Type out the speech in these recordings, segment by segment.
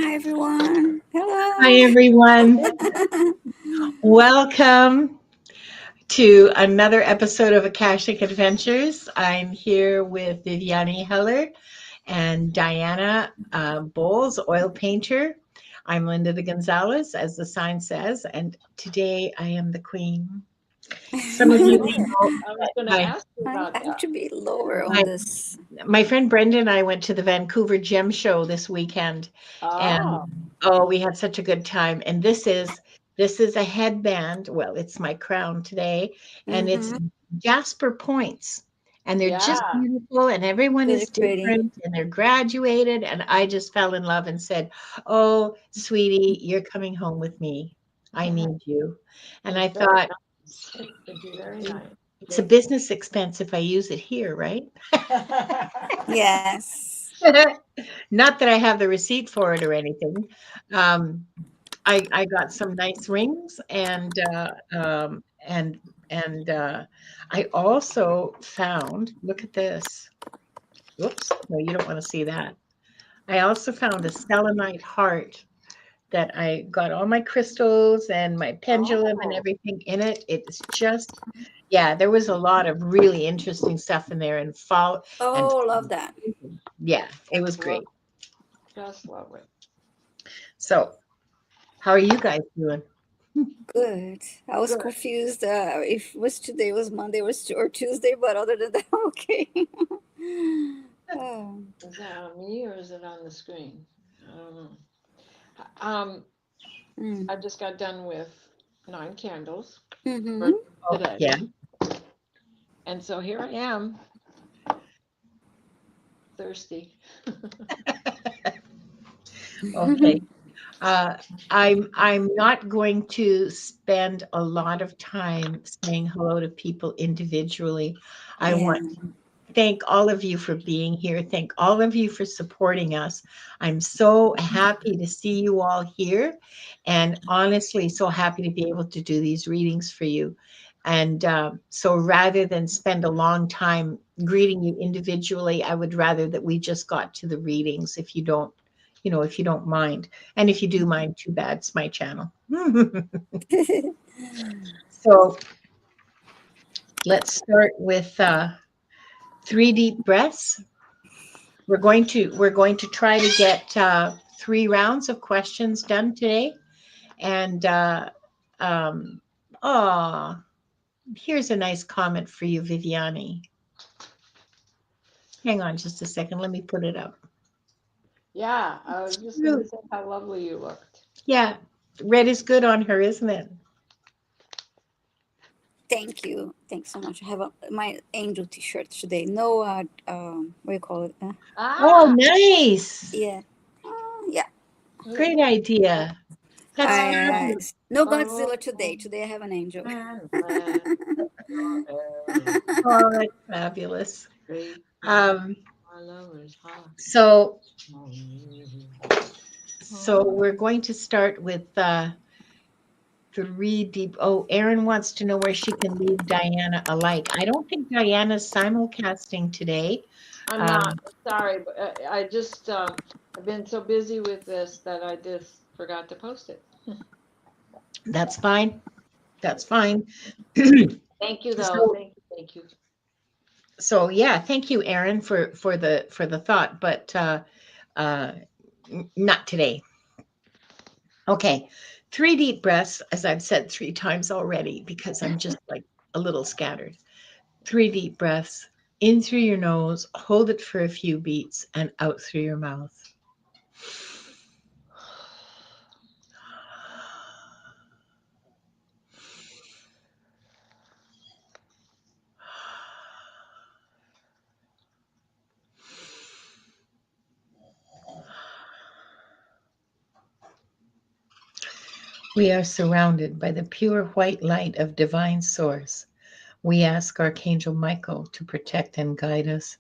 Hi, everyone. Hi, Hello. everyone. Welcome to another episode of Akashic Adventures. I'm here with Viviane Heller and Diana Boles, oil painter. I'm Linda de Gonzalez, as the sign says, and today I am the queen. Some of you may know. I was going to Hi. ask you I about have that. to be lower on Hi. this. My friend Brenda and I went to the Vancouver Gem Show this weekend, and Oh, we had such a good time. And this is a headband. Well, it's my crown today, and it's Mm-hmm. Jasper points, and they're just yeah. beautiful, and everyone Very is pretty. different, and they're graduated. And I just fell in love and said, "Oh, sweetie, you're coming home with me. I need you." And I It's very thought, nice. It'd be very nice. it's a business expense if I use it here, right? Yes. Not that I have the receipt for it or anything. Um, I got some nice rings and I also found, look at this. Whoops, no, you don't want to see that. I also found a selenite heart that I got all my crystals and my pendulum and Oh, everything in it. It's just, yeah, there was a lot of really interesting stuff in there and Oh, love that. yeah, it was love, great. just love it. So, how are you guys doing? Good. I was Good. confused if was today was Monday or Tuesday, but other than that, okay. Oh. Is that on me or is it on the screen? I don't know. Um, Mm. I just got done with 9 candles for Mm-hmm. Oh, today. yeah. And so here I am, thirsty. Okay. Uh, I'm not going to spend a lot of time saying hello to people individually. I Yeah. want to thank all of you for being here. Thank all of you for supporting us. I'm so happy to see you all here, and honestly, so happy to be able to do these readings for you. And so rather than spend a long time greeting you individually, I would rather that we just got to the readings if you don't, if you don't mind. And if you do mind, too bad, it's my channel. So let's start with 3 deep breaths. We're going to try to get 3 rounds of questions done today. And um, oh, here's a nice comment for you, Viviane. Hang on just a second. Let me put it up. Yeah, I was It's just going to true. say how lovely you looked. Yeah, red is good on her, isn't it? Thank you. Thanks so much. I have my angel T-shirt today. No, what do you call it? Oh, Ah, nice. Yeah. Yeah. yeah. Great idea. That's I fabulous. no Oh, Godzilla today. Today I have an angel. and land forever. Oh, that's fabulous. Great love, Um, our lovers heart. so Oh, we're going to start with 3 deep. Oh, Erin wants to know where she can leave Diana a like. I don't think Diana's simulcasting today. I'm not Um, sorry, but I just I've been so busy with this that I just forgot to post it. that's fine. That's fine. Thank you, though. so Thank you. Thank you. yeah, thank you, Erin, for the thought, but uh, not today. Okay, 3 deep breaths, as I've said 3 times already, because I'm just like a little scattered. 3 deep breaths in through your nose, hold it for a few beats, and out through your mouth. We are surrounded by the pure white light of divine source. We ask Archangel Michael to protect and guide us,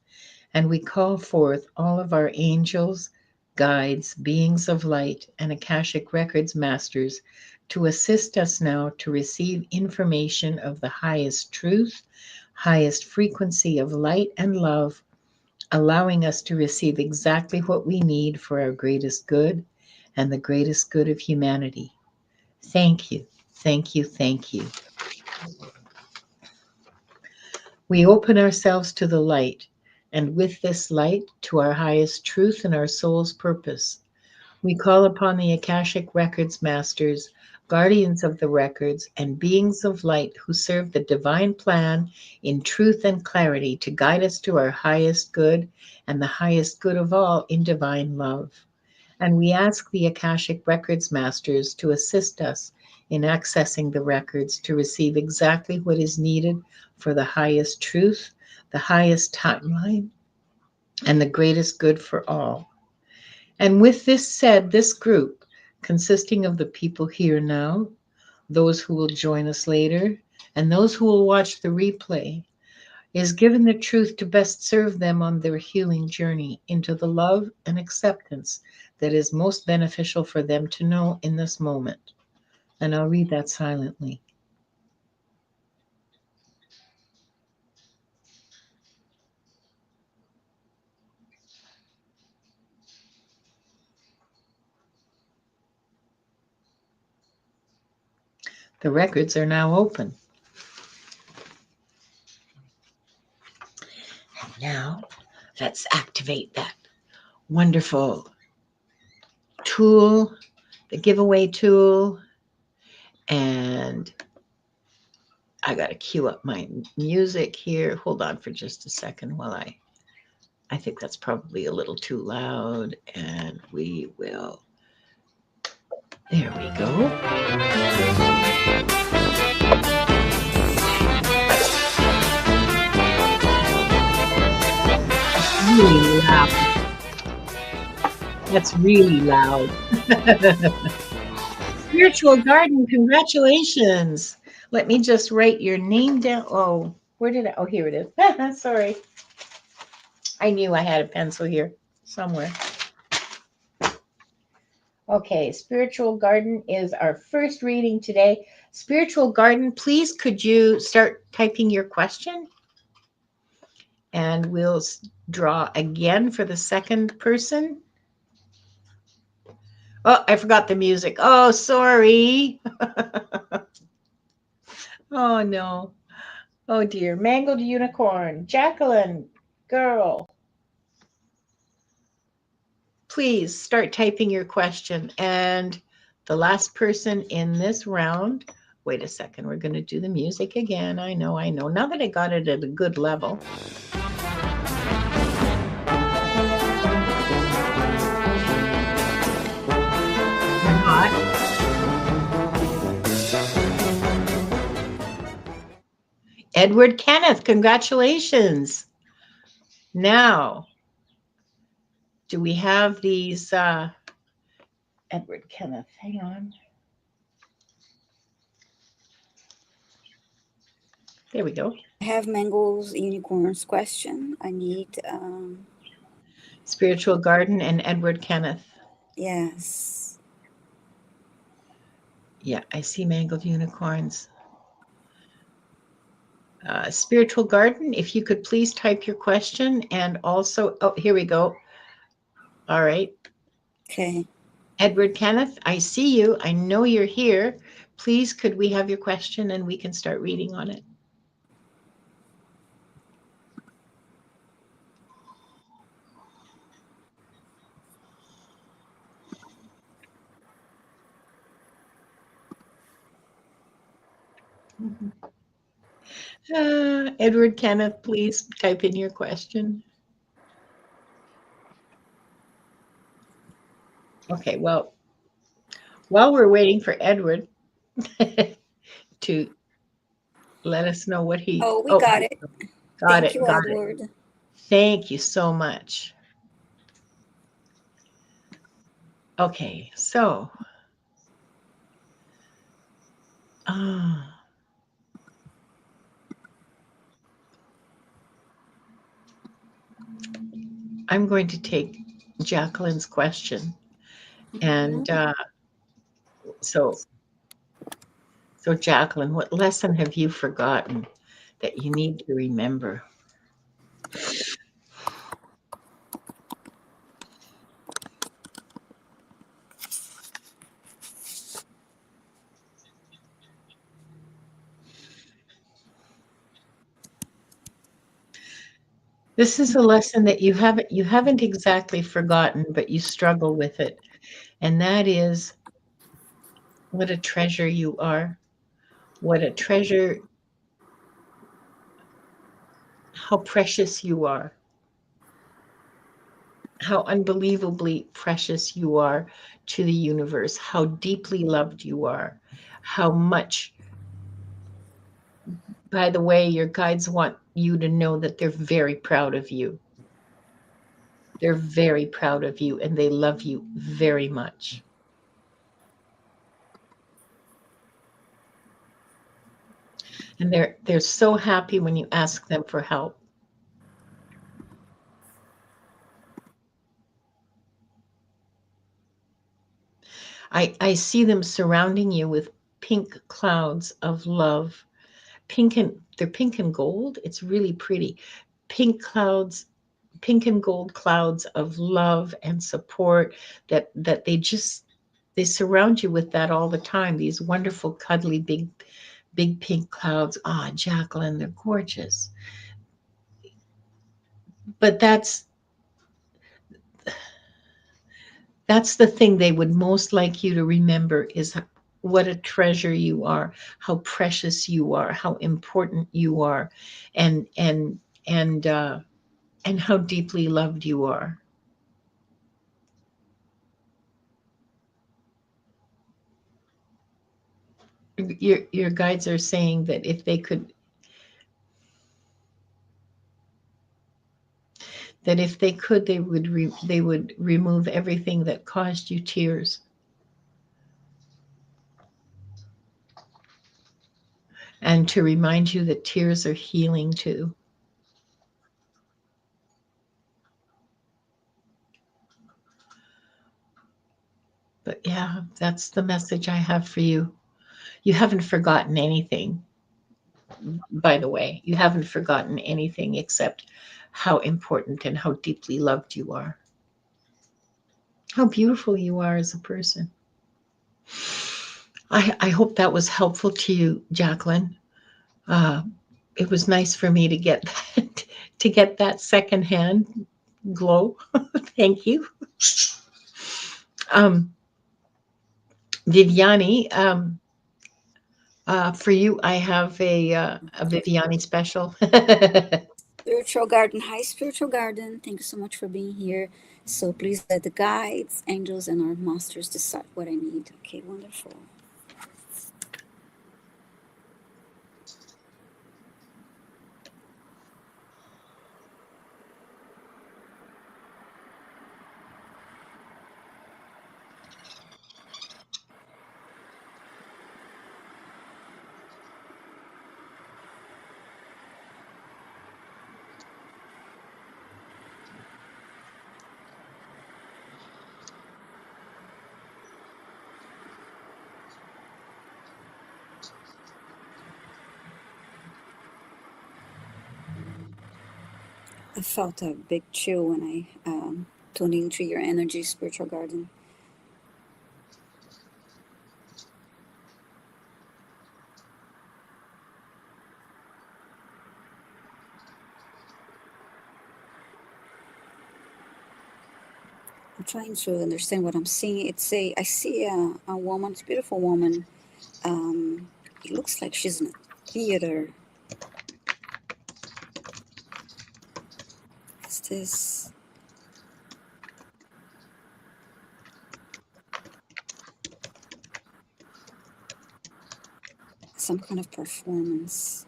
and we call forth all of our angels, guides, beings of light, and Akashic Records masters to assist us now to receive information of the highest truth, highest frequency of light and love, allowing us to receive exactly what we need for our greatest good and the greatest good of humanity. Thank you, thank you, thank you. We open ourselves to the light, and with this light, to our highest truth and our soul's purpose. We call upon the Akashic Records masters, guardians of the records, and beings of light who serve the divine plan in truth and clarity to guide us to our highest good and the highest good of all in divine love. And we ask the Akashic Records masters to assist us in accessing the records to receive exactly what is needed for the highest truth, the highest timeline, and the greatest good for all. And with this said, this group, consisting of the people here now, those who will join us later, and those who will watch the replay, is given the truth to best serve them on their healing journey into the love and acceptance that is most beneficial for them to know in this moment. And I'll read that silently. The records are now open. And now let's activate that wonderful tool, the giveaway tool. And I got to cue up my music here. Hold on for just a second while I think that's probably a little too loud. And we will, there we go. Really loud. That's really loud. Spiritual Garden, congratulations. Let me just write your name down. Oh, where did I? Oh, here it is. Sorry. I knew I had a pencil here somewhere. Okay, Spiritual Garden is our first reading today. Spiritual Garden, please could you start typing your question? And we'll draw again for the second person. Oh, I forgot the music. Oh, sorry. Oh, no. Oh, dear. Mangled Unicorn. Jacqueline, girl. Please start typing your question. And the last person in this round, wait a second, we're going to do the music again. I know. Now that I got it at a good level. Edward Kenneth, congratulations. Now, do we have these? Edward Kenneth, hang on. There we go. I have Mangle's Unicorn's question. I need... Spiritual Garden and Edward Kenneth. Yes. Yeah, I see Mangled Unicorns. Spiritual Garden, if you could please type your question and also, oh, here we go. All right. Okay. Edward Kenneth, I see you. I know you're here. Please, could we have your question and we can start reading on it? Edward Kenneth, please type in your question. Okay, well, while we're waiting for Edward to let us know what he... Oh, we got it. Got you, got Edward. it. Thank you so much. Okay, so... I'm going to take Jacqueline's question. And so Jacqueline, what lesson have you forgotten that you need to remember? This is a lesson that you haven't exactly forgotten, but you struggle with it. And that is what a treasure you are. What a treasure, how precious you are. How unbelievably precious you are to the universe, how deeply loved you are, how much, by the way, your guides want you to know that they're very proud of you. They're very proud of you and they love you very much. And they're so happy when you ask them for help. I see them surrounding you with pink clouds of love. They're pink and gold. It's really pretty. Pink clouds, pink and gold clouds of love and support that they surround you with that all the time. These wonderful, cuddly, big pink clouds. Ah, Jacqueline, they're gorgeous. But that's the thing they would most like you to remember is what a treasure you are, how precious you are, how important you are, and and and uh, and how deeply loved you are. Your guides are saying that if they could, they would remove everything that caused you tears, and to remind you that tears are healing too. But yeah, that's the message I have for you. You haven't forgotten anything, by the way. You haven't forgotten anything except how important and how deeply loved you are, how beautiful you are as a person. I hope that was helpful to you, Jacqueline. Uh, it was nice for me to get that, to get that secondhand glow. Thank you. Um, Viviane, for you, I have a Viviane special. Spiritual Garden. Hi, Spiritual Garden. Thank you so much for being here. So please let the guides, angels, and our masters decide what I need. Okay, wonderful. I felt a big chill when I tuned into your energy, Spiritual Garden. I'm trying to understand what I'm seeing. I see a woman, it's a beautiful woman. Um, it looks like she's in a theater. Is this some kind of performance?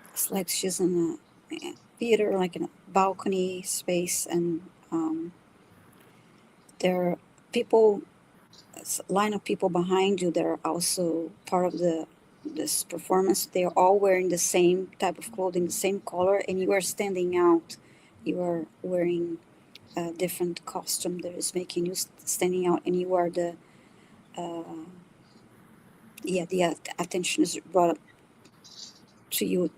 Looks like she's in a theater, like in a balcony space, and there are people, line of people behind you that are also part of this performance. They are all wearing the same type of clothing, the same color, and you are standing out. You are wearing a different costume that is making you standing out, and you are uh, the attention is brought to you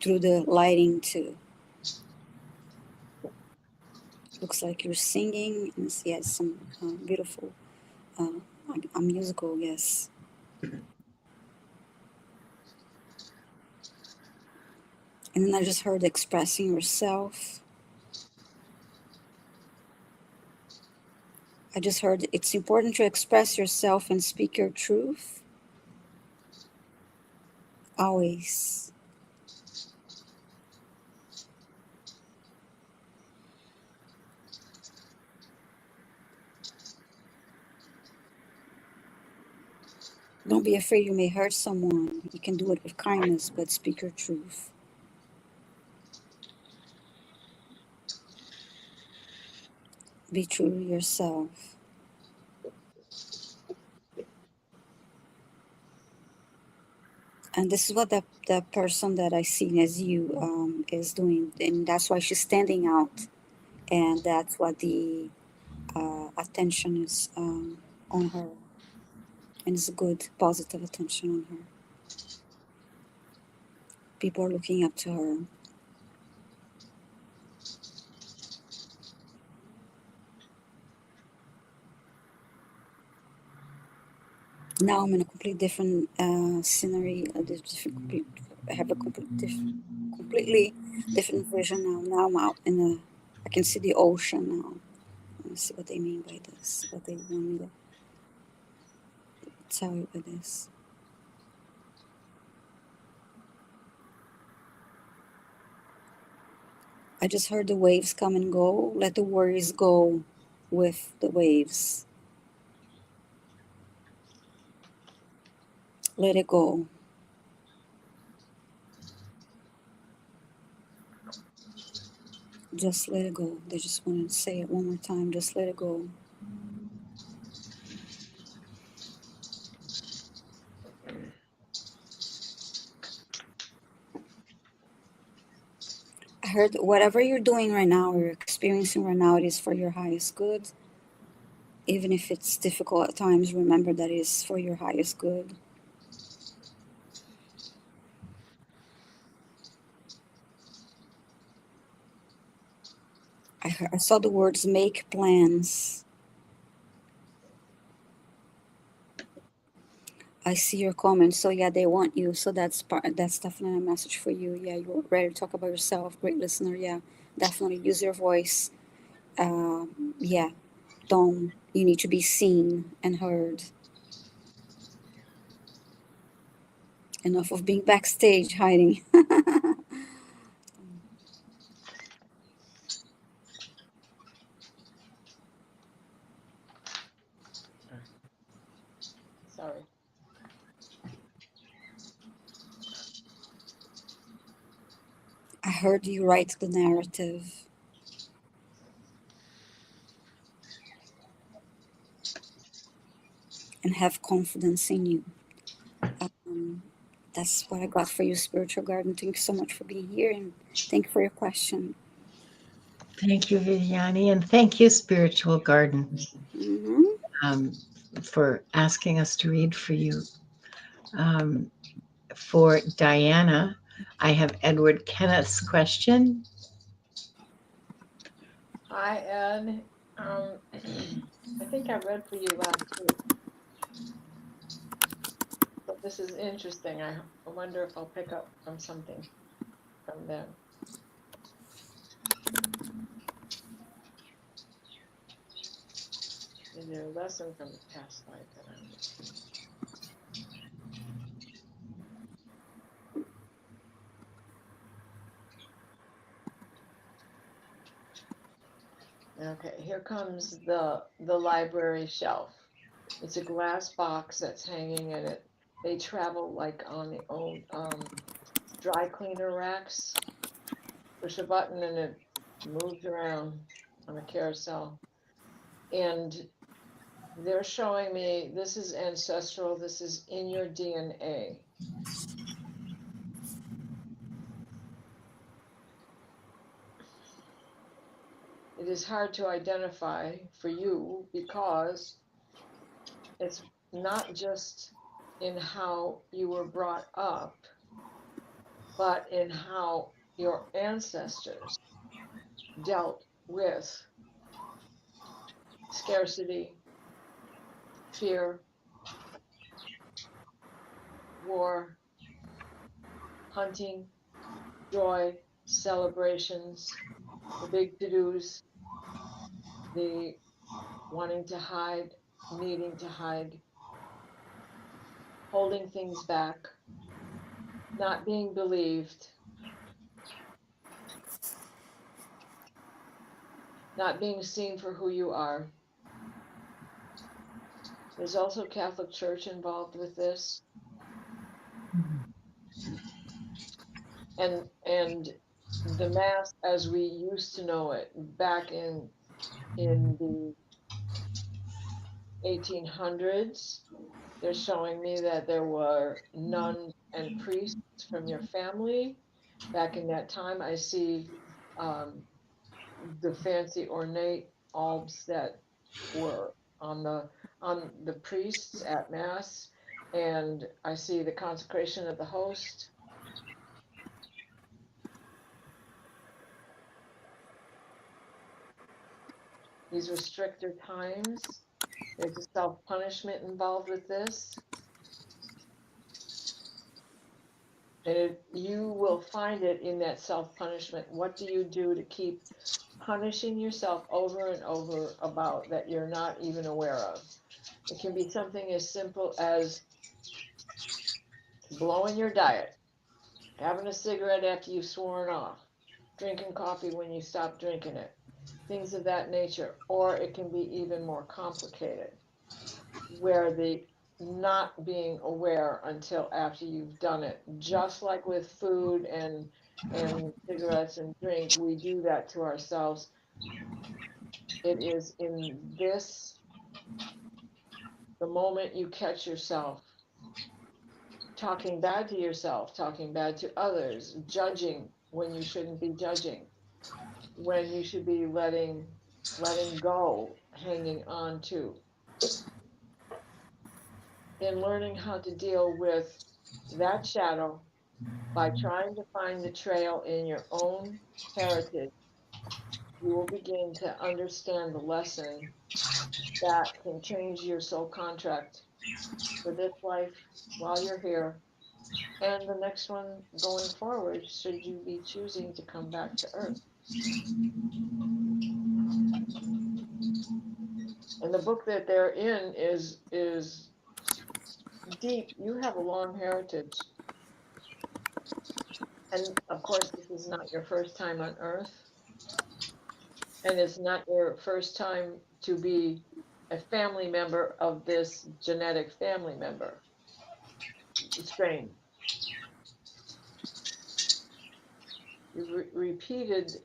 through the lighting too. Looks like you're singing, and yeah, some beautiful I'm musical, yes. And then I just heard expressing yourself. I just heard it's important to express yourself and speak your truth. Always. Don't be afraid you may hurt someone. You can do it with kindness, but speak your truth. Be true to yourself. And this is what the person that I seen as you is doing. And that's why she's standing out. And that's what the attention is on her. And it's a good, positive attention on her. People are looking up to her. Now I'm in a completely different scenery, I have a completely different vision now. Now I'm out in the, I can see the ocean now. Let's see what they mean by this, what they want me to tell you by this. I just heard the waves come and go. Let the worries go with the waves. Let it go. Just let it go. They just want to say it one more time. Just let it go. I heard whatever you're doing right now, or you're experiencing right now, it is for your highest good. Even if it's difficult at times, remember that it is for your highest good. I saw the words make plans. I see your comments. So yeah, they want you. So that's definitely a message for you. Yeah, you're ready to talk about yourself. Great listener. Yeah, definitely use your voice. Yeah, don't, you need to be seen and heard. Enough of being backstage hiding. Sorry. I heard you write the narrative and have confidence in you. Um, that's what I got for you, Spiritual Garden. Thank you so much for being here, and thank you for your question. Thank you, Viviane, and thank you, Spiritual Garden, Hmm. um, for asking us to read for you. Um, for Diana, I have Edward Kenneth's question. Hi, Ed. I think I read for you last week, but this is interesting. I wonder if I'll pick up from something from them. Is there a lesson from the past life that I'm missing? Okay, here comes the library shelf. It's a glass box that's hanging in it. They travel like on the old dry cleaner racks. Push a button and it moves around on a carousel. And they're showing me this is ancestral, this is in your DNA. It is hard to identify for you because it's not just in how you were brought up, but in how your ancestors dealt with scarcity, fear, war, hunting, joy, celebrations, the big to-dos, the wanting to hide, needing to hide, holding things back, not being believed, not being seen for who you are. There's also Catholic Church involved with this. And the Mass as we used to know it back in the 1800s, they're showing me that there were nuns and priests from your family. Back in that time, I see the fancy ornate albs that were on the priests at Mass, and I see the consecration of the host. These were stricter times. There's a self-punishment involved with this. And you will find it in that self-punishment. What do you do to keep punishing yourself over and over about that you're not even aware of? It can be something as simple as blowing your diet, having a cigarette after you've sworn off, drinking coffee when you stop drinking it, things of that nature. Or it can be even more complicated, where the not being aware until after you've done it. Just like with food and cigarettes and drink, we do that to ourselves. It is in this, the moment you catch yourself talking bad to yourself, talking bad to others, judging when you shouldn't be judging, when you should be letting go, hanging on to, in learning how to deal with that shadow by trying to find the trail in your own heritage, you will begin to understand the lesson that can change your soul contract for this life while you're here and the next one going forward, should you be choosing to come back to Earth. And the book that they're in is deep. You have a long heritage. And of course, this is not your first time on Earth. And it's not your first time to be a family member of this genetic family member. Strain. You've repeated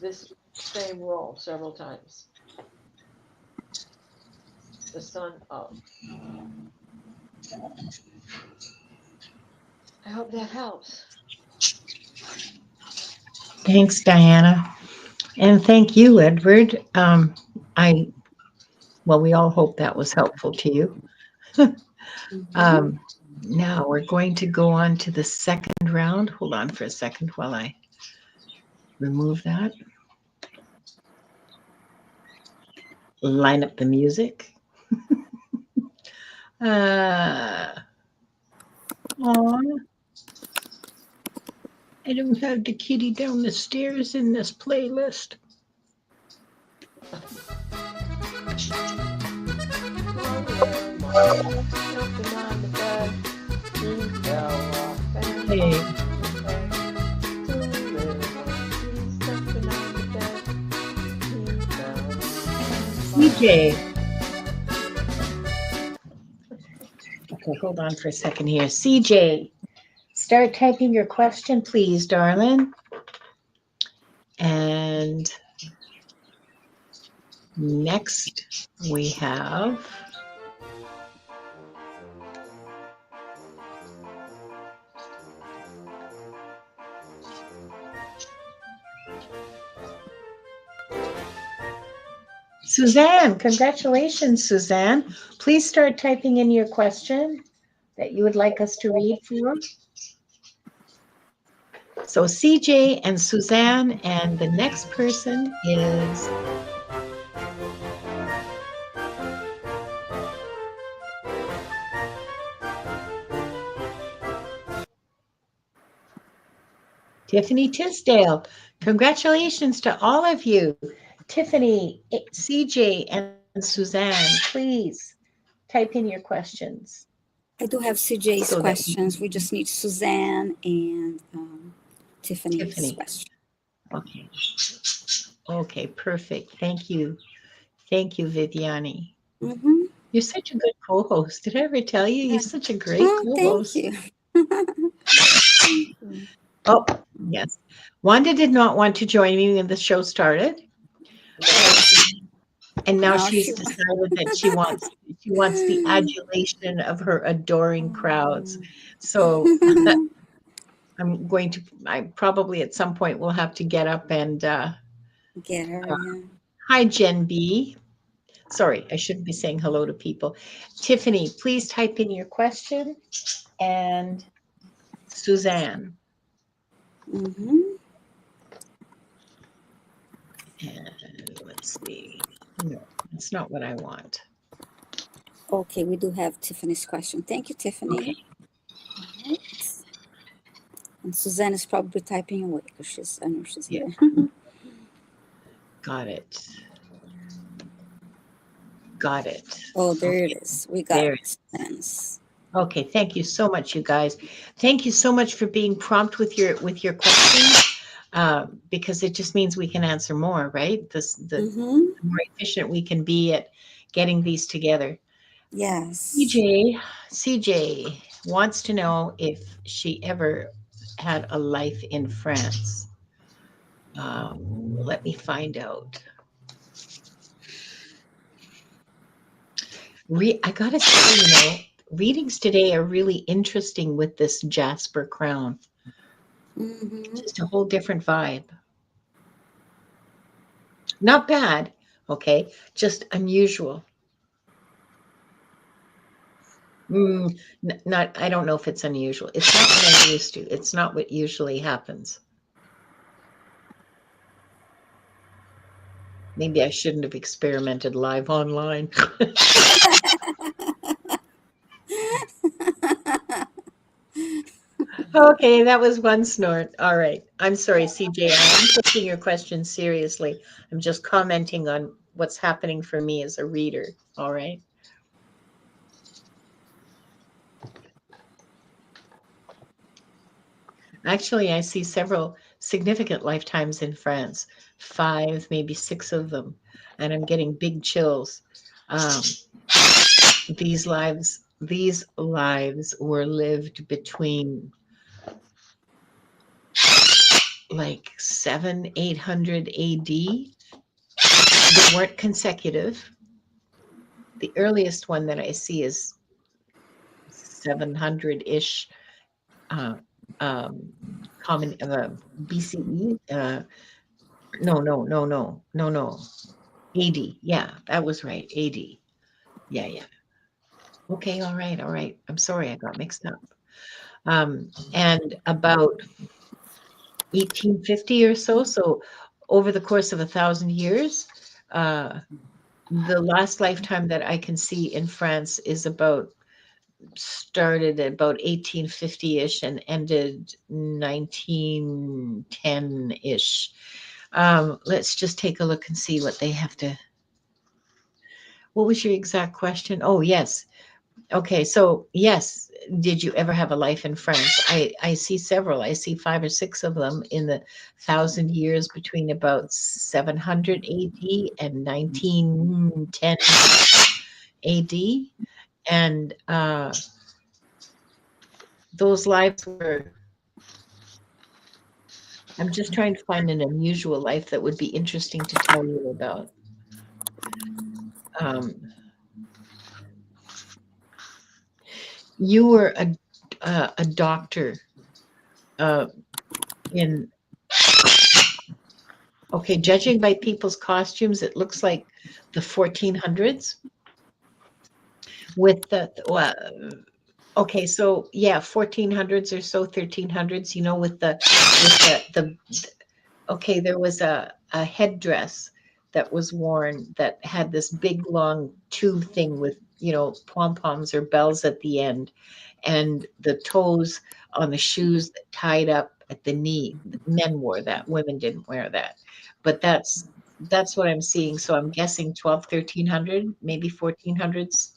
this same role several times. The son of. I hope that helps. Thanks, Diana. And thank you, Edward. We all hope that was helpful to you. Now we're going to go on to the second round. Hold on for a second while I remove that. Line up the music. Aw, I don't have the kitty down the stairs in this playlist. Hey. CJ. Okay, hold on for a second here. CJ, start typing your question, please, darling. And next we have Suzanne. Congratulations, Suzanne. Please start typing in your question that you would like us to read for. So CJ and Suzanne, and the next person is Tiffany Tisdale. Congratulations to all of you. Tiffany, CJ, and Suzanne, please type in your questions I do have so CJ's that questions. We just need Suzanne and Tiffany's Tiffany. question. Okay. Okay, perfect. Thank you. Thank you, Viviane. Mm-hmm. You're such a good co-host. Did I ever tell you you're such a great Oh, thank co-host? you. Oh, yes. Wanda did not want to join me when the show started, and now Now she's she. decided that she wants the adulation of her adoring crowds. So I probably at some point will have to get up and Get her, yeah. hi, Jen B. Sorry, I shouldn't be saying hello to people. Tiffany, please type in your question, and Suzanne. Mm-hmm. And let's see. No, that's not what I want. Okay, we do have Tiffany's question. Thank you, Tiffany. Okay. All right. And Suzanne is probably typing away because I know she's Yeah. here. Got it. Got it. Oh, there Okay. it is. We got There. Suzanne's. Okay. Thank you so much, you guys. Thank you so much for being prompt with your questions, because it just means we can answer more, right? The Mm-hmm. more efficient we can be at getting these together. Yes. CJ wants to know if she ever had a life in France. Let me find out. I gotta say, readings today are really interesting with this Jasper crown. Mm-hmm. Just a whole different vibe. Not bad, okay, just unusual. Not, I don't know if it's unusual. It's not what I'm used to. It's not what usually happens. Maybe I shouldn't have experimented live online. Okay, that was one snort. All right. I'm sorry, CJ. I'm taking your question seriously. I'm just commenting on what's happening for me as a reader. All right. Actually, I see several significant lifetimes in France, 5, maybe 6 of them, and I'm getting big chills. Um, these lives were lived between like 800 AD. They weren't consecutive. The earliest one that I see is 700-ish common BCE. No. AD. Yeah, that was right. AD. Yeah. Okay, all right. I'm sorry, I got mixed up. And about 1850 or so. So over the course of 1,000 years, the last lifetime that I can see in France is started at about 1850-ish and ended 1910-ish. Let's just take a look and see what they have to. What was your exact question? Oh, yes. Okay, so yes, did you ever have a life in France? I see several. I see 5 or 6 of them in the 1,000 years between about 700 AD and 1910 AD. And those lives were, I'm just trying to find an unusual life that would be interesting to tell you about. You were a doctor in, okay, judging by people's costumes, it looks like the 1400s with okay, so yeah, 1400s or so, 1300s, with the okay, there was a headdress that was worn that had this big long tube thing with, pom-poms or bells at the end, and the toes on the shoes that tied up at the knee. Men wore that. Women didn't wear that. But that's what I'm seeing. So I'm guessing 12, 1300, maybe 1400s.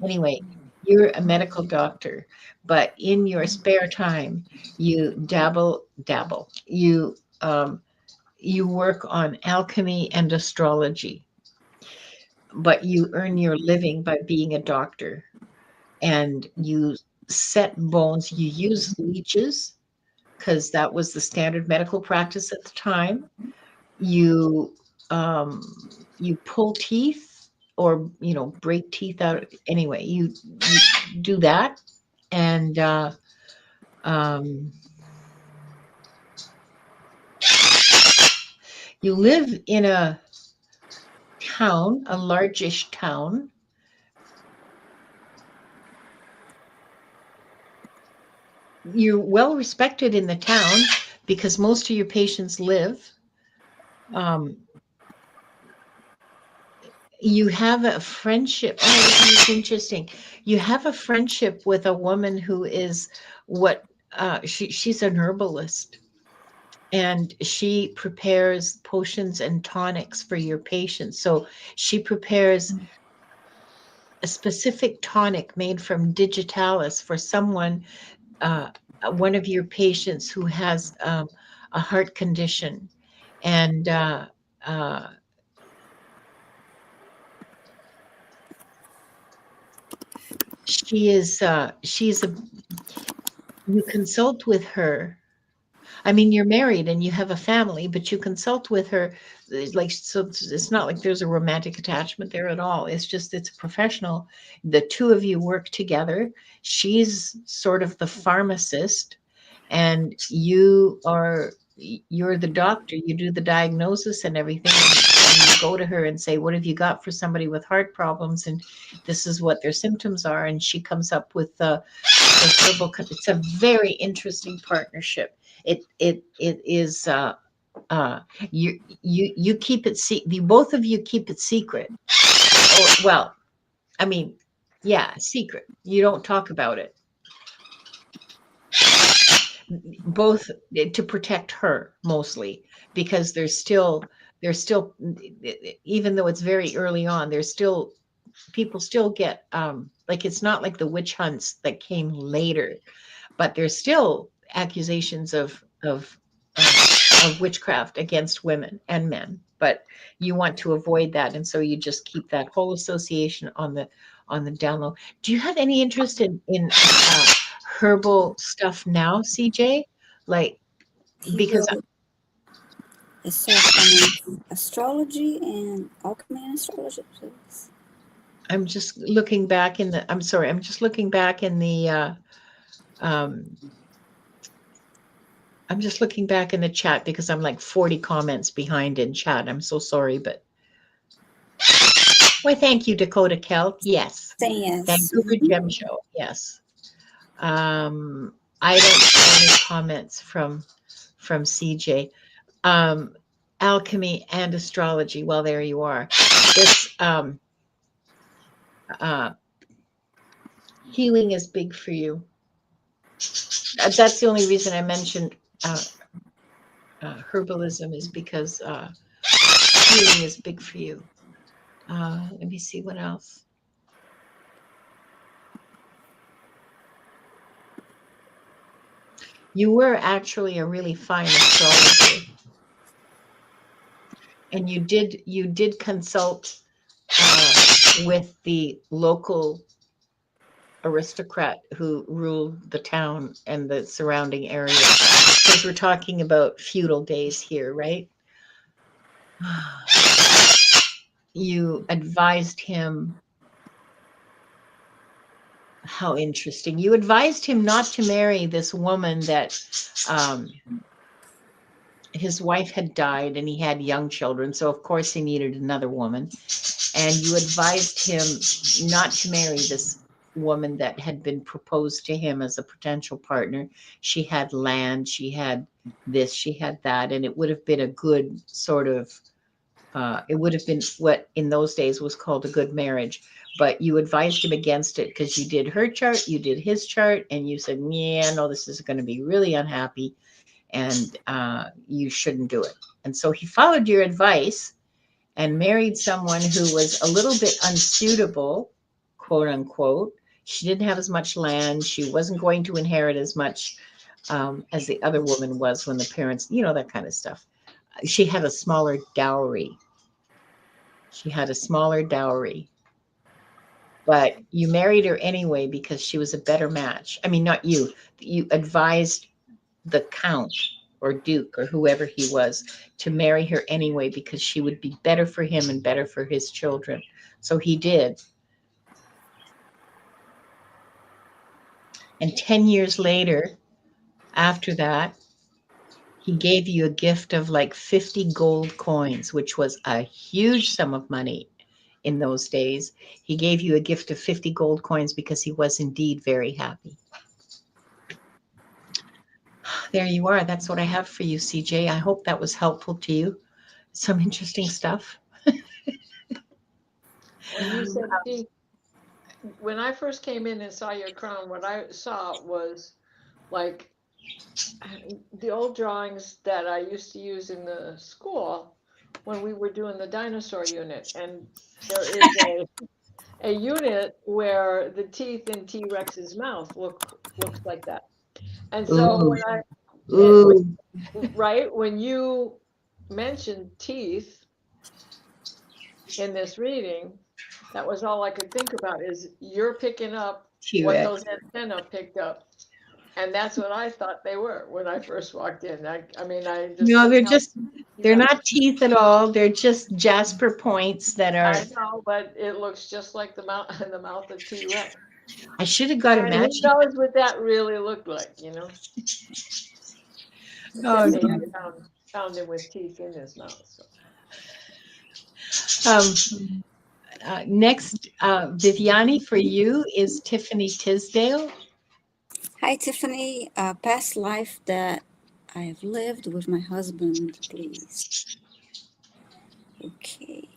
Anyway, you're a medical doctor, but in your spare time, you dabble. You work on alchemy and astrology, but you earn your living by being a doctor, and you set bones. You use leeches because that was the standard medical practice at the time. You um, you pull teeth, or break teeth out. Anyway, you do that, and um, you live in a town, a largish town. You're well respected in the town because most of your patients live. Um, you have a friendship. Oh, this is interesting. You have a friendship with a woman who is what she's an herbalist, and she prepares potions and tonics for your patients. So she prepares a specific tonic made from digitalis for someone, uh, one of your patients who has a heart condition, and uh, she's a you consult with her. I mean, you're married and you have a family, but you consult with her, like, so it's not like there's a romantic attachment there at all. It's just, it's a professional. The two of you work together. She's sort of the pharmacist, and you're the doctor. You do the diagnosis and everything, and you go to her and say, what have you got for somebody with heart problems, and this is what their symptoms are, and she comes up with the herbal. It's a very interesting partnership. It is you keep it the both of you keep it secret. Or, well, I mean, yeah, secret. You don't talk about it. Both to protect her mostly, because there's still even though it's very early on, there's still people still get like, it's not like the witch hunts that came later, but there's still accusations of witchcraft against women and men. But you want to avoid that, and so you just keep that whole association on the down low. Do you have any interest in herbal stuff now, CJ? Like, He because wrote a search on astrology and alchemy and astrology. Please. I'm just looking back in the. I'm sorry. I'm just looking back in the. Um, I'm just looking back in the chat because I'm like 40 comments behind in chat. I'm so sorry, but why, thank you, Dakota Kelp. Yes. Saying yes. Vancouver Gem Show. Yes. I don't see any comments from CJ. Alchemy and astrology. Well, there you are. This healing is big for you. That's the only reason I mentioned herbalism, is because healing is big for you. Let me see what else. You were actually a really fine astrologer, and you did consult with the local aristocrat who ruled the town and the surrounding area, because we're talking about feudal days here, right? You advised him. How interesting. You advised him not to marry this woman that his wife had died and he had young children. So, of course, he needed another woman. And you advised him not to marry this woman that had been proposed to him as a potential partner. She had land, she had this, she had that. And it would have been a good sort of, it would have been what in those days was called a good marriage. But you advised him against it because you did her chart, you did his chart, and you said, yeah, no, this is going to be really unhappy. and you shouldn't do it. And so he followed your advice and married someone who was a little bit unsuitable, quote unquote. She didn't have as much land. She wasn't going to inherit as much as the other woman was when the parents, that kind of stuff. She had a smaller dowry. But you married her anyway because she was a better match. I mean, not you. You advised the count or duke or whoever he was to marry her anyway because she would be better for him and better for his children. So he did. And 10 years later, after that, he gave you a gift of like 50 gold coins, which was a huge sum of money in those days. He gave you a gift of 50 gold coins because he was indeed very happy. There you are. That's what I have for you, CJ. I hope that was helpful to you. Some interesting stuff. When you said teeth, when I first came in and saw your crown, what I saw was like the old drawings that I used to use in the school when we were doing the dinosaur unit. And there is a unit where the teeth in T-Rex's mouth looks like that. And so when you mentioned teeth in this reading, that was all I could think about is you're picking up what those antennae picked up. And that's what I thought they were when I first walked in. I just. No, they're not teeth at all. They're just jasper points that are. I know, but it looks just like the mouth of T-Rex. I should have got a match. Who knows what that really looked like, Oh, they found him with teeth in his mouth. So. Next, Viviane, for you is Tiffany Tisdale. Hi, Tiffany. Past life that I have lived with my husband, please. Okay.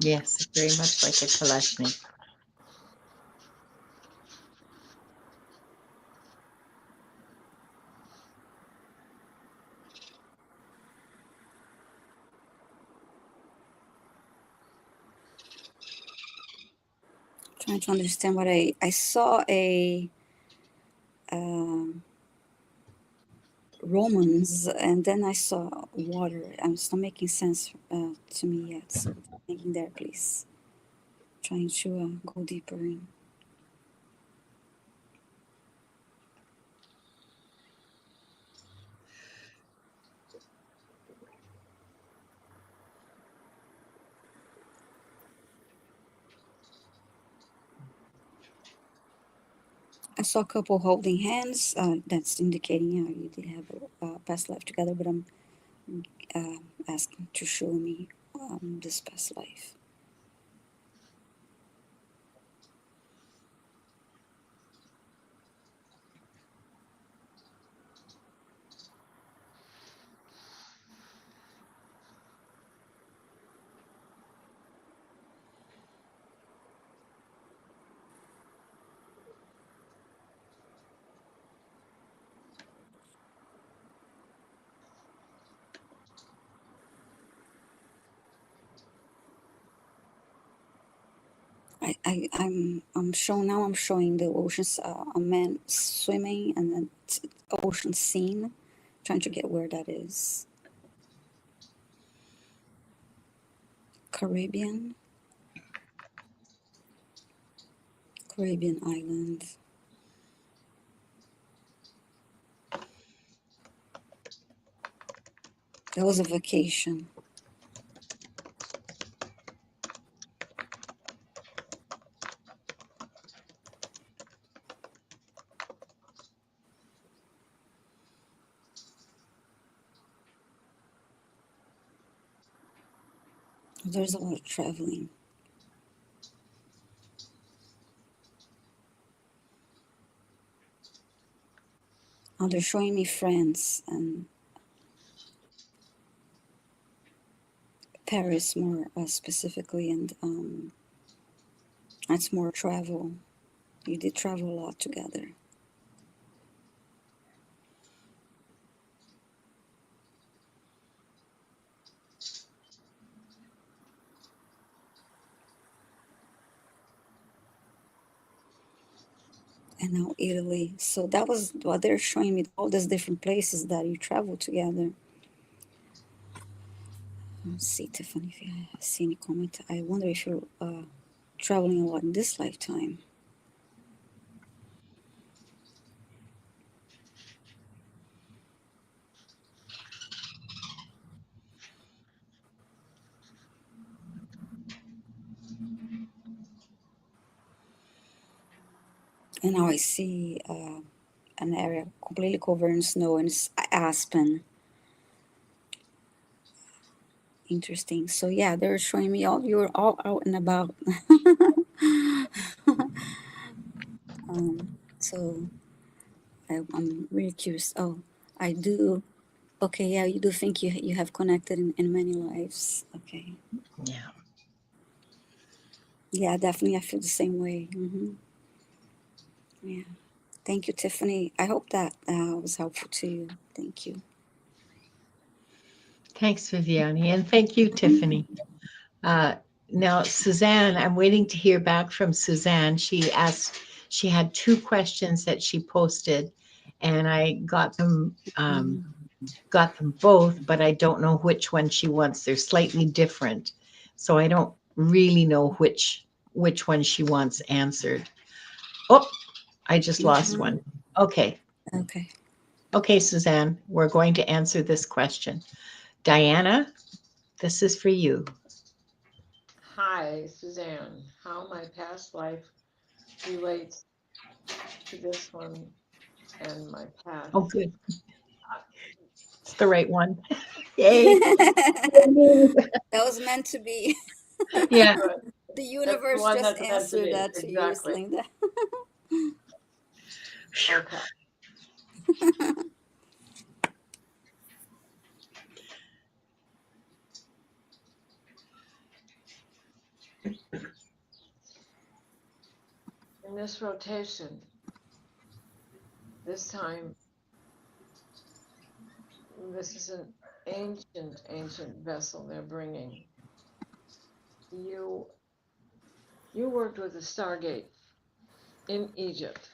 Yes, very much like a Kalashnik. Trying to understand what I saw a Romans, and then I saw water. It's not making sense to me yet. So thinking there, please. Trying to go deeper in. I saw a couple holding hands. That's indicating you did have a past life together, but I'm asking to show me this past life. I'm showing the oceans, a man swimming and then ocean scene, trying to get where that is. Caribbean island. That was a vacation. There's a lot of traveling. Oh, they're showing me France and Paris more specifically, and that's more travel. You did travel a lot together. And now Italy. So that was what they're showing me, all these different places that you travel together. Let's see, Tiffany, if you see any comment. I wonder if you're traveling a lot in this lifetime. And now I see an area completely covered in snow, and it's aspen. Interesting. So yeah, they're showing me all you're all out and about. So I'm really curious. Oh, I do. Okay, yeah, you do think you have connected in many lives. Okay. Yeah. Yeah, definitely. I feel the same way. Yeah. Thank you, Tiffany. I hope that was helpful to you. Thank you. Thanks, Viviane, and thank you, Tiffany. Now, Suzanne, I'm waiting to hear back from Suzanne. She had 2 questions that she posted, and I got them both, but I don't know which one she wants. They're slightly different, so I don't really know which one she wants answered. Oh, I just lost one. Okay. Okay. Okay, Suzanne, we're going to answer this question. Diana, this is for you. Hi, Suzanne. How my past life relates to this one and my past. Oh, good. It's the right one. Yay. That was meant to be. Yeah. Good. The That's the universe one just that's meant to answered be. that to you, Exactly. Linda. Okay. In this rotation, this time, this is an ancient vessel they're bringing. You worked with the Stargate in Egypt.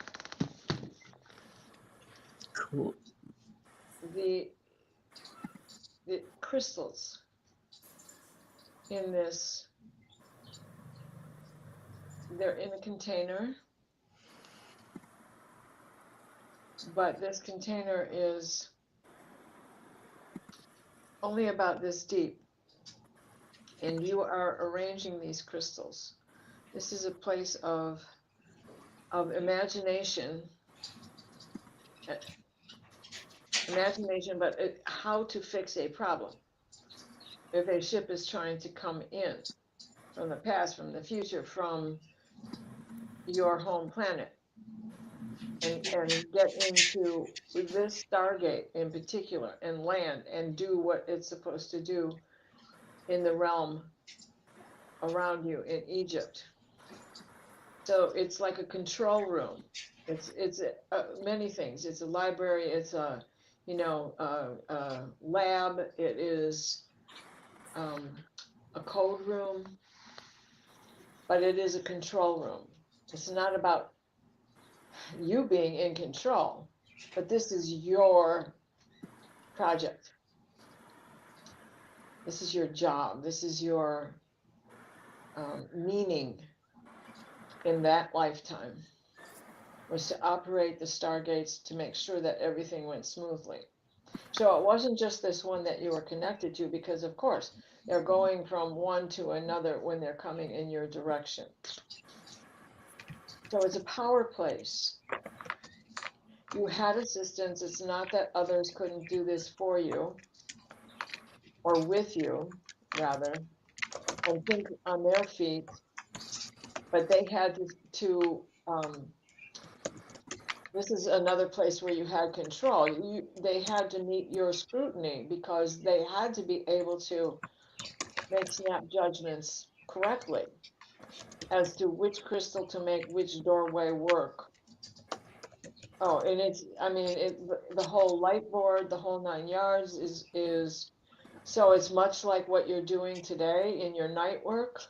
Cool. The crystals in this, they're in a container, but this container is only about this deep, and you are arranging these crystals. This is a place of imagination, but how to fix a problem. If a ship is trying to come in from the past, from the future, from your home planet, and get into this Stargate in particular and land and do what it's supposed to do in the realm around you in Egypt. So it's like a control room. It's many things. It's a library. It's a lab. It is a code room, but it is a control room. It's not about you being in control, but this is your project. This is your job. This is your meaning in that lifetime, was to operate the Stargates to make sure that everything went smoothly. So it wasn't just this one that you were connected to, because of course they're going from one to another when they're coming in your direction. So it's a power place. You had assistance. It's not that others couldn't do this for you, or with you, rather, and think on their feet, but they had to this is another place where you had control. They had to meet your scrutiny because they had to be able to make snap judgments correctly as to which crystal to make which doorway work. Oh, and I mean, the whole light board, the whole 9 yards is, so it's much like what you're doing today in your night work.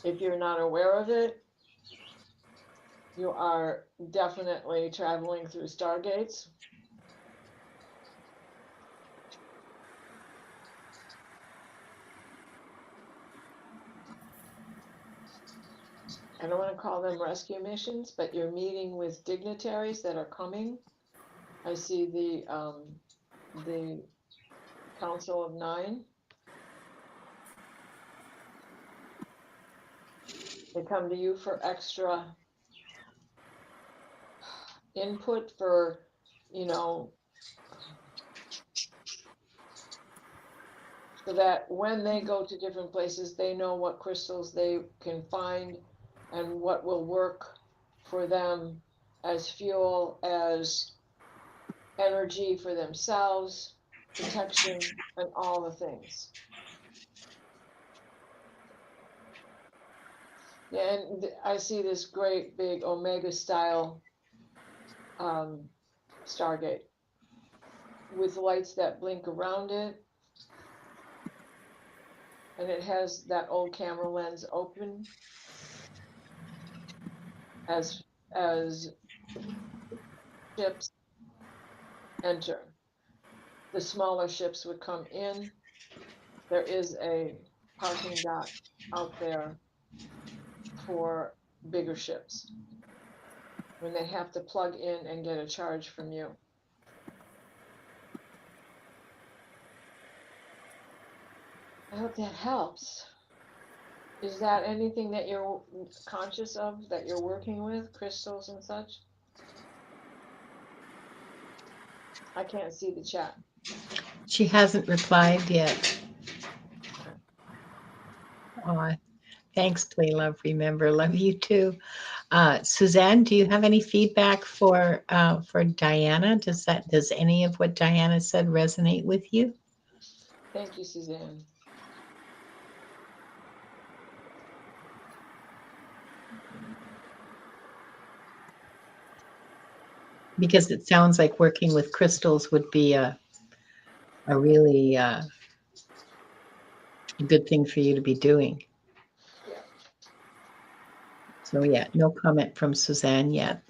If you're not aware of it, you are definitely traveling through stargates. I don't want to call them rescue missions, but you're meeting with dignitaries that are coming. I see the Council of Nine. They come to you for extra input for, so that when they go to different places, they know what crystals they can find and what will work for them as fuel, as energy for themselves, protection, and all the things. Yeah, and I see this great big Omega style Stargate with lights that blink around it. And it has that old camera lens open as ships enter. The smaller ships would come in. There is a parking dock out there for bigger ships when they have to plug in and get a charge from you. I hope that helps. Is that anything that you're conscious of, that you're working with, crystals and such? I can't see the chat. She hasn't replied yet. Oh, thanks, Play Love. Remember, love you too. Suzanne, do you have any feedback for Diana? Does any of what Diana said resonate with you? Thank you, Suzanne. Because it sounds like working with crystals would be a really good thing for you to be doing. Yeah. So yeah, no comment from Suzanne yet.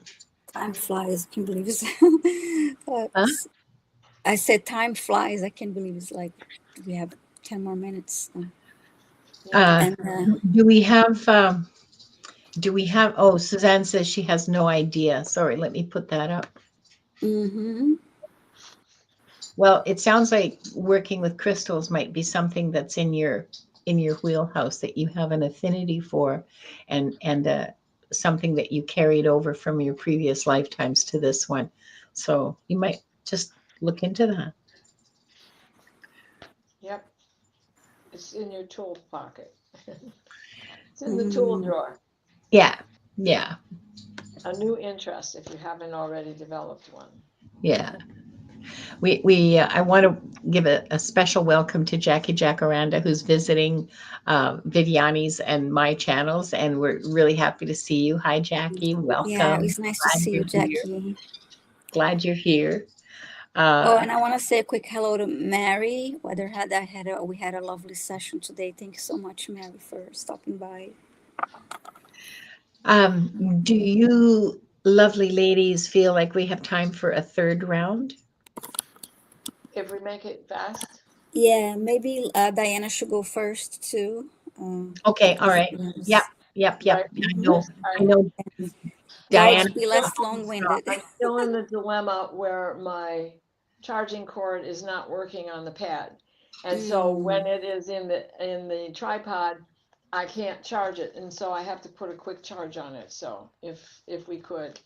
Time flies. I can't believe it. Huh? I said time flies. I can't believe it's like we have 10 more minutes. Do we have? Oh, Suzanne says she has no idea. Sorry, let me put that up. Mm-hmm. Well, it sounds like working with crystals might be something that's in your wheelhouse that you have an affinity for, and something that you carried over from your previous lifetimes to this one. So you might just look into that. Yep. It's in your tool pocket. It's in the tool drawer. Yeah. Yeah. A new interest if you haven't already developed one. Yeah. I want to give a special welcome to Jackie Jacaranda, who's visiting Viviane's and my channels, and we're really happy to see you. Hi, Jackie. Welcome. Yeah, it's nice to see you, Jackie. Glad you're here. And I want to say a quick hello to Mary. We had a lovely session today. Thank you so much, Mary, for stopping by. Do you lovely ladies feel like we have time for a third round? If we make it fast. Yeah, maybe Diana should go first too. Okay, all right. Yep. Right. I know. Diana, be less long-winded. I'm still in the dilemma where my charging cord is not working on the pad, and so when it is in the tripod, I can't charge it, and so I have to put a quick charge on it. So if we could.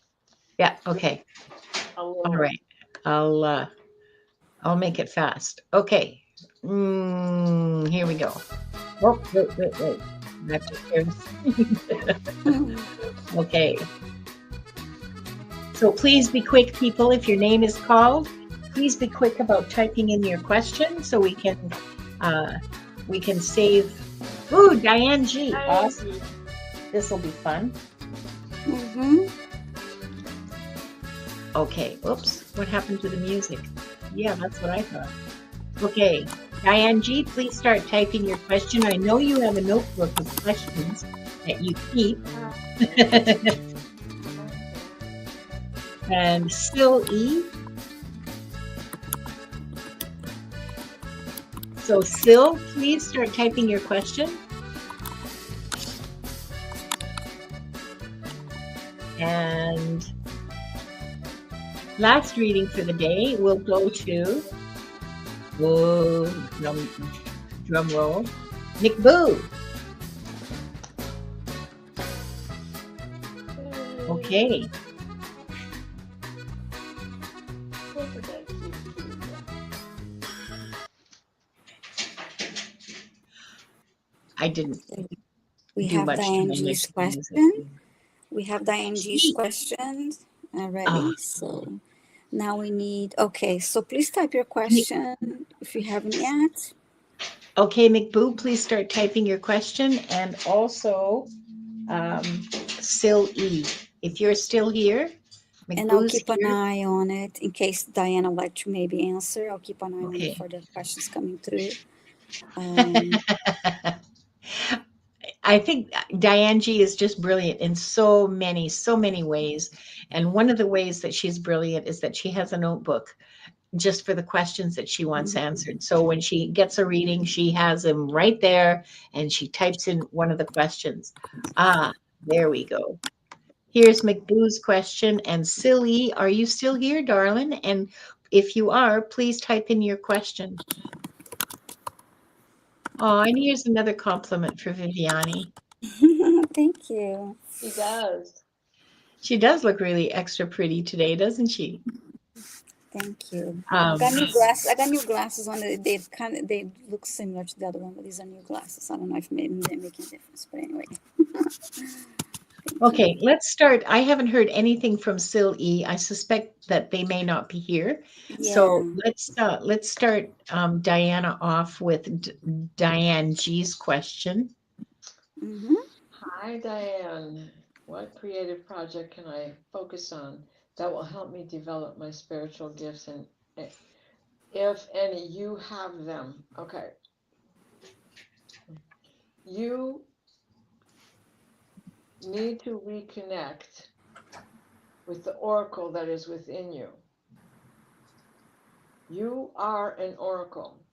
Yeah. Okay. All right. I'll make it fast. Okay. Here we go. Oh, wait. I have to share the screen. Okay. So please be quick, people. If your name is called, please be quick about typing in your question so we can save. Ooh, Diane G. Awesome. This will be fun. Okay. Oops. What happened to the music? Yeah, that's what I thought. Okay. Diane G, please start typing your question. I know you have a notebook of questions that you keep. And Sil E. So Sil, please start typing your question. And last reading for the day will go to, whoa, drum roll, Nick Boo. Okay. I didn't We do have much to Diane mimic G's the music. question. We have Diane G's Sweet. questions already. Ah. So now we need, okay, so please type your question if you haven't yet. Okay, McBoo, please start typing your question. And also, Sil E, if you're still here, And I'll McBoo's keep an here. eye on it in case Diana would like to maybe answer. I'll keep an eye on it Okay. for the questions coming through. I think Diane G is just brilliant in so many ways. And one of the ways that she's brilliant is that she has a notebook just for the questions that she wants answered. So when she gets a reading, she has them right there and she types in one of the questions. Ah, there we go. Here's McBoo's question. And Silly, are you still here, darling? And if you are, please type in your question. Oh, and here's another compliment for Viviane. Thank you. She does. She does look really extra pretty today, doesn't she? Thank you. I got new glasses on. They look similar to the other one, but these are new glasses. I don't know if maybe they're making a difference, but anyway. Okay, let's start. I haven't heard anything from Sil E. I suspect that they may not be here. Yeah. So let's start Diana off with Diane G's question. Hi, Diane. What creative project can I focus on that will help me develop my spiritual gifts, and if any you have them? Okay. You need to reconnect with the oracle that is within you. You are an oracle.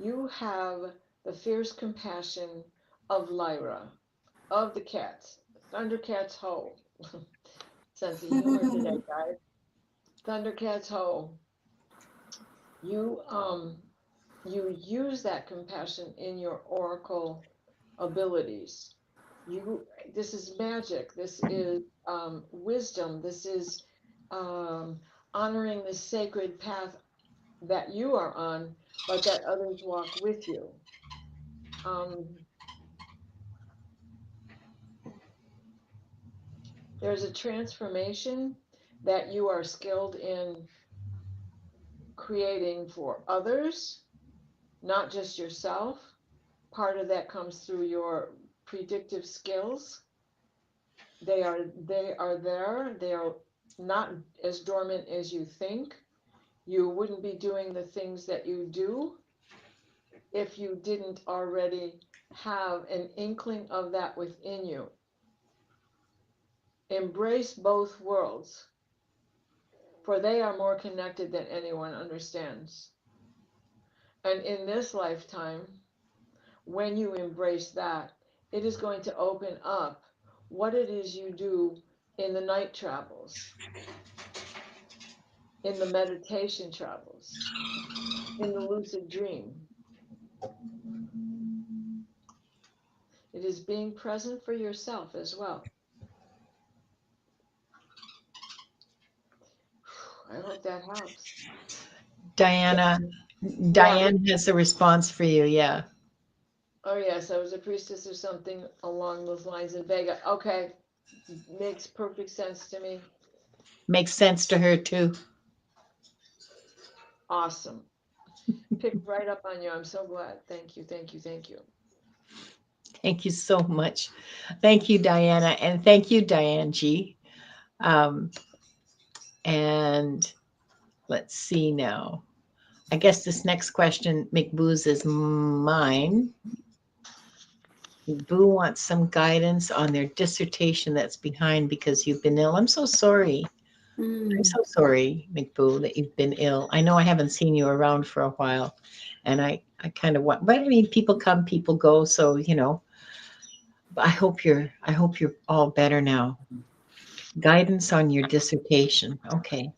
You have the fierce compassion of Lyra, of the cats. Thundercats ho. Sense of humor today, guys. Thundercats ho. You use that compassion in your oracle abilities. This is magic. This is wisdom. This is honoring the sacred path that you are on, but that others walk with you. There's a transformation that you are skilled in creating for others, not just yourself. Part of that comes through your predictive skills. They are there. They are not as dormant as you think. You wouldn't be doing the things that you do if you didn't already have an inkling of that within you. Embrace both worlds, for they are more connected than anyone understands. And in this lifetime, when you embrace that, it is going to open up what it is you do in the night travels, in the meditation travels, in the lucid dream. It is being present for yourself as well. I hope that helps. Diana, Diane has a response for you. Yeah. Oh yes, I was a priestess or something along those lines in Vega. Okay, makes perfect sense to me. Makes sense to her too. Awesome. Picked right up on you. I'm so glad. Thank you, thank you, thank you. Thank you so much. Thank you, Diana. And thank you, Diane G. Um, and let's see now. I guess this next question, McBoo's, is mine. Boo wants some guidance on their dissertation that's behind because you've been ill. I'm so sorry. I'm so sorry, McBoo, that you've been ill. I know I haven't seen you around for a while, and I kind of want, but I mean, people come, people go. So, you know, I hope you're all better now. Guidance on your dissertation. Okay.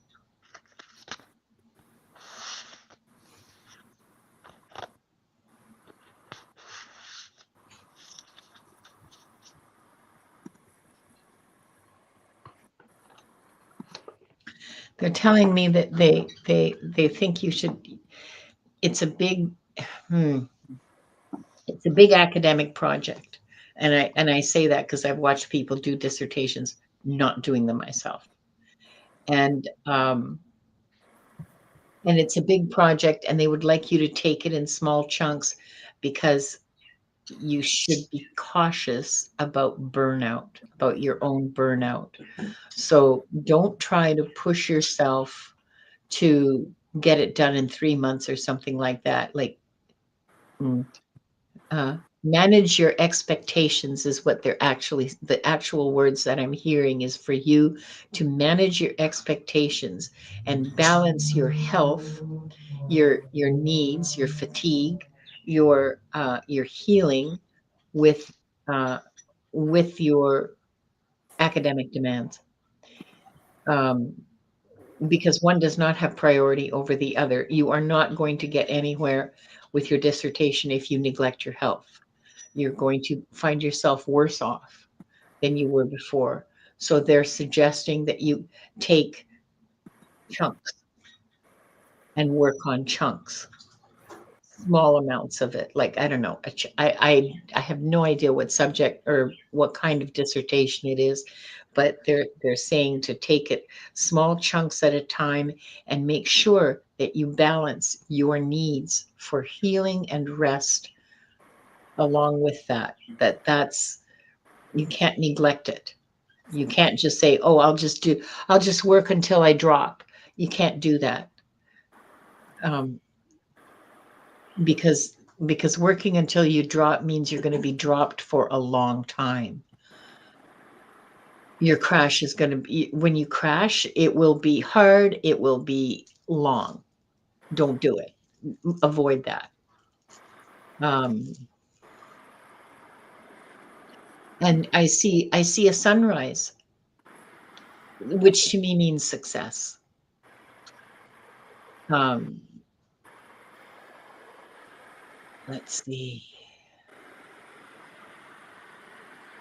They're telling me that they think you should. It's a big, it's a big academic project, and I say that because I've watched people do dissertations, not doing them myself, and and it's a big project, and they would like you to take it in small chunks because you should be cautious about burnout, about your own burnout. So don't try to push yourself to get it done in 3 months or something like that. Like, mm, manage your expectations is what they're actually, the actual words that I'm hearing is for you to manage your expectations and balance your health, your needs, your fatigue, your healing with uh, with your academic demands. Um, because one does not have priority over the other. You are not going to get anywhere with your dissertation if you neglect your health. You're going to find yourself worse off than you were before. So they're suggesting that you take chunks and work on chunks, small amounts of it. Like, I don't know, I have no idea what subject or what kind of dissertation it is, but they're saying to take it small chunks at a time and make sure that you balance your needs for healing and rest along with that. That's, you can't neglect it. You can't just say, oh, I'll just work until I drop. You can't do that. Um, because working until you drop means you're going to be dropped for a long time. Your crash is going to be, when you crash, it will be hard, it will be long. Don't do it. Avoid that. Um, and I see a sunrise, which to me means success. Um, let's see.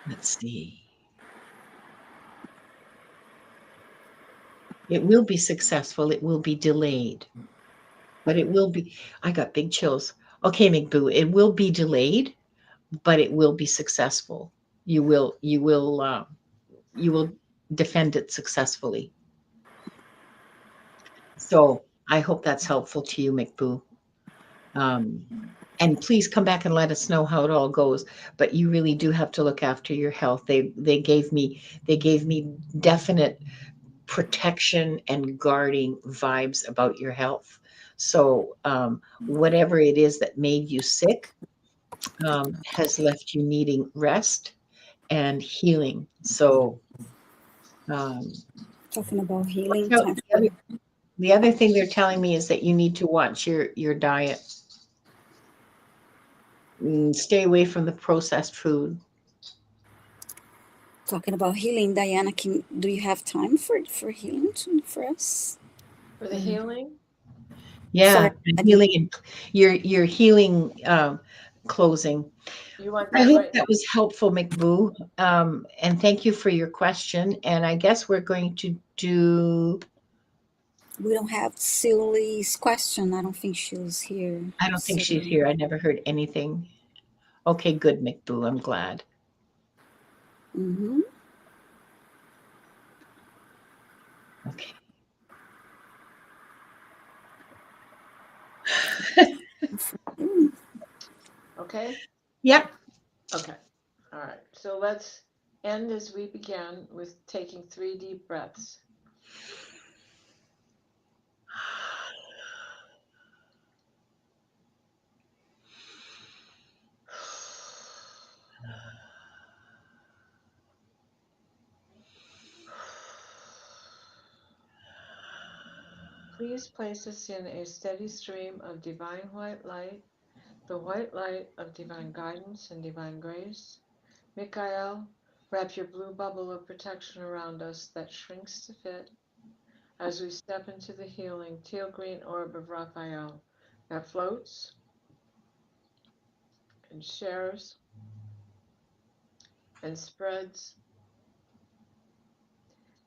Let's see. It will be successful. It will be delayed, but it will be. I got big chills. Okay, McBoo, it will be delayed, but it will be successful. You will defend it successfully. So I hope that's helpful to you, McBoo. Um, and please come back and let us know how it all goes. But you really do have to look after your health. They gave me definite protection and guarding vibes about your health. So whatever it is that made you sick has left you needing rest and healing. So um, Talking about watch healing, out. time for The other thing they're telling me is that you need to watch your diet. Stay away from the processed food. talking about healing. Diana, do you have time for healing for us? For the healing? Yeah, For and I mean, healing and your healing closing. You want I that hope right? that was helpful, McBoo. And thank you for your question. And I guess we're going to do. we don't have Silly's question. I don't think she was here. I don't think So she's here. I never heard anything. Okay, good, McBoo. I'm glad. Mm-hmm. Okay. Okay? Yep. Okay. All right. So let's end as we began with taking 3 deep breaths. Please place us in a steady stream of divine white light, the white light of divine guidance and divine grace. Michael, wrap your blue bubble of protection around us that shrinks to fit as we step into the healing teal green orb of Raphael that floats and shares and spreads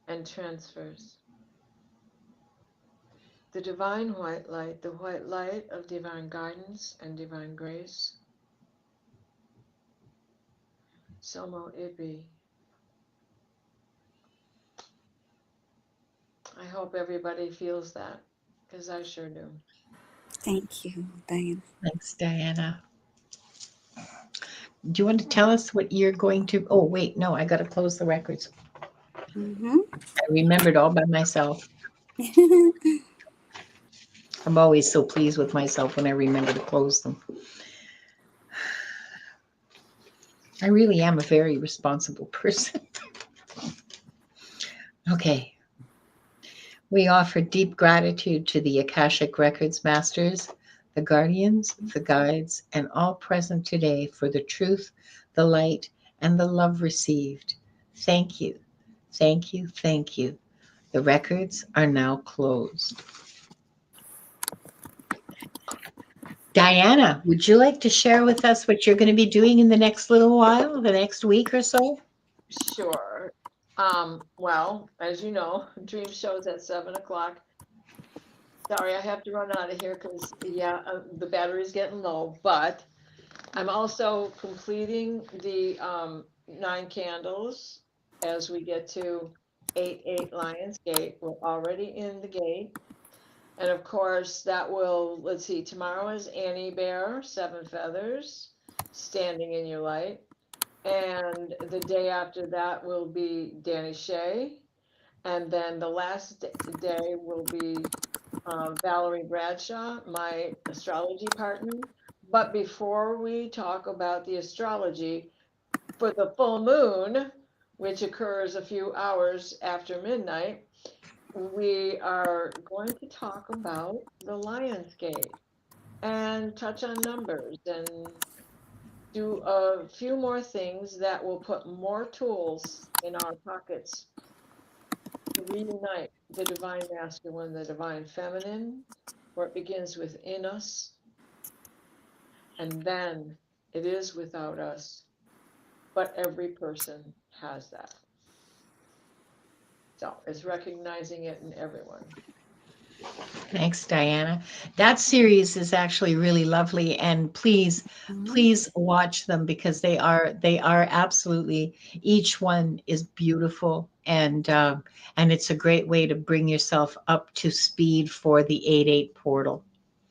and transfers. The divine white light, the white light of divine guidance and divine grace. So mo it be. I hope everybody feels that, because I sure do. Thank you, Diane. Thanks, Diana. Do you want to tell us what you're going to? Oh, wait, no, I got to close the records. Mm-hmm. I remembered all by myself. I'm always so pleased with myself when I remember to close them. I really am a very responsible person. Okay. We offer deep gratitude to the Akashic Records masters, the guardians, the guides, and all present today for the truth, the light, and the love received. Thank you. Thank you. Thank you. The records are now closed. Diana, would you like to share with us what you're going to be doing in the next little while, the next week or so? Sure. Well, as you know, Dream Show's at 7 o'clock. Sorry, I have to run out of here because, yeah, the battery's getting low, but I'm also completing the 9 candles as we get to 8 Lions Gate. We're already in the gate. And of course, that will, let's see, tomorrow is Annie Bear, 7 feathers, standing in your light. And the day after that will be Danny Shea. And then the last day will be Valerie Bradshaw, my astrology partner. But before we talk about the astrology, for the full moon, which occurs a few hours after midnight, we are going to talk about the Lionsgate and touch on numbers and do a few more things that will put more tools in our pockets to reunite the divine masculine, the divine feminine, where it begins within us, and then it is without us, but every person has that. So it's recognizing it in everyone. Thanks, Diana. That series is actually really lovely, and please watch them because they are absolutely, each one is beautiful, and it's a great way to bring yourself up to speed for the 8/8 portal.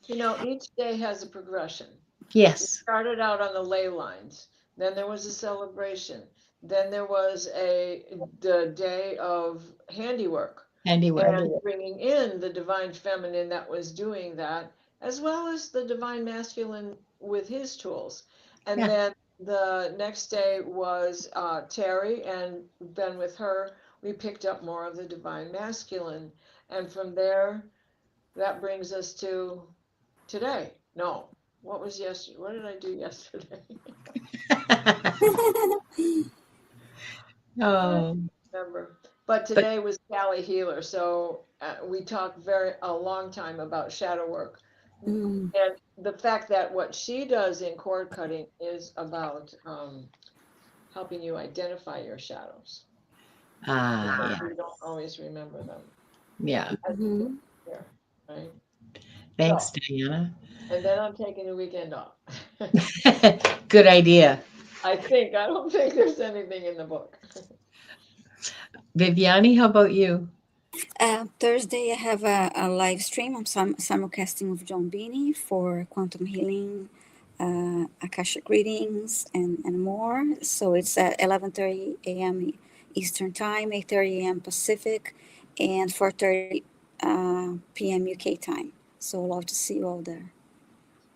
You know, each day has a progression. We Yes, started out on the ley lines, then there was a celebration, then there was the day of handiwork, handiwork. and bringing in the divine feminine that was doing that, as well as the divine masculine with his tools. And Yeah. then the next day was Terry, and then with her, we picked up more of the divine masculine. And from there, that brings us to today. No, what was yesterday? What did I do yesterday? I Oh, don't remember. But but today was Callie Healer, so we talked a long time about shadow work, Mm. and the fact that what she does in cord cutting is about helping you identify your shadows. yeah, You don't always remember them. yeah. As you get Mm-hmm. here, right? So, Thanks, Diana. and then I'm taking the weekend off. Good idea. I think. I don't think there's anything in the book. Viviane, how about you? Thursday, I have a live stream. I'm simulcasting with John Beanie for quantum healing, Akashic readings, and more. So it's at 11:30 a.m. Eastern Time, 8:30 a.m. Pacific, and 4:30 p.m. UK time. So love to see you all there.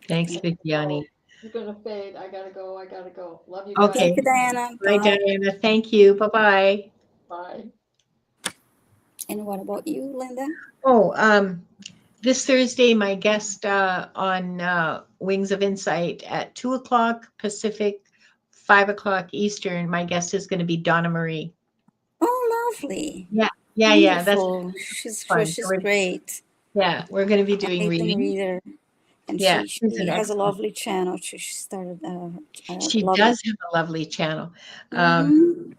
Thanks, Thank Viviane. You're gonna fade. I gotta go. I gotta go. Love you Okay. guys. you, Diana. Bye, Bye. Diana. Thank you. Bye-bye. Bye. And what about you, Linda? Oh, this Thursday, my guest on Wings of Insight at 2 o'clock Pacific, 5 o'clock Eastern. My guest is going to be Donna Marie. Oh, lovely. Yeah. That's Wonderful. She's fun. she's great. We're going to be doing Amazing readings. reader. And Yeah, she's she an has a excellent. lovely channel. She started She lovely. does have a lovely channel. Mm-hmm.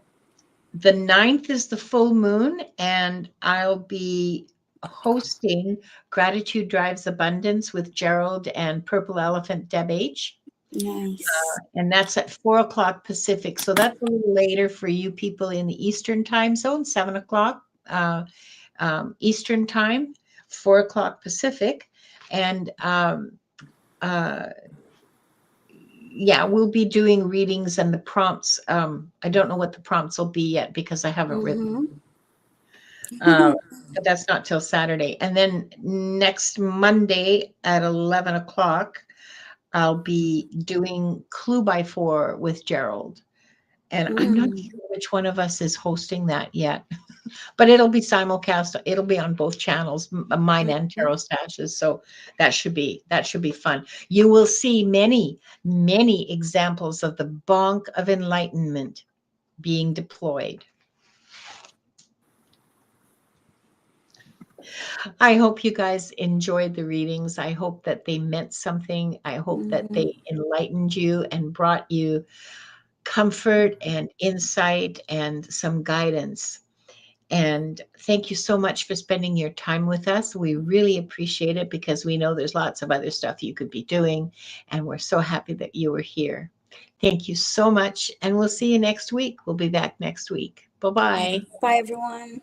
The 9th is the full moon, and I'll be hosting Gratitude Drives Abundance with Gerald and Purple Elephant Deb H. Nice. And that's at 4 o'clock Pacific. So that's a little later for you people in the Eastern time zone, 7 o'clock Eastern time, 4 o'clock Pacific. And yeah, we'll be doing readings and the prompts. I don't know what the prompts will be yet because I haven't written. Mm-hmm. But that's not till Saturday. And then next Monday at 11 o'clock, I'll be doing Clue by Four with Gerald. And I'm not Mm. sure which one of us is hosting that yet, but it'll be simulcast. It'll be on both channels, mine and Mhm. Tarot Stashes. So that should be fun. You will see many examples of the bonk of enlightenment being deployed. I hope you guys enjoyed the readings. I hope that they meant something. I hope that Mhm. they enlightened you and brought you comfort and insight and some guidance. And thank you so much for spending your time with us. We really appreciate it because we know there's lots of other stuff you could be doing. And we're so happy that you were here. Thank you so much. And we'll see you next week. We'll be back next week. Bye bye. Bye, everyone.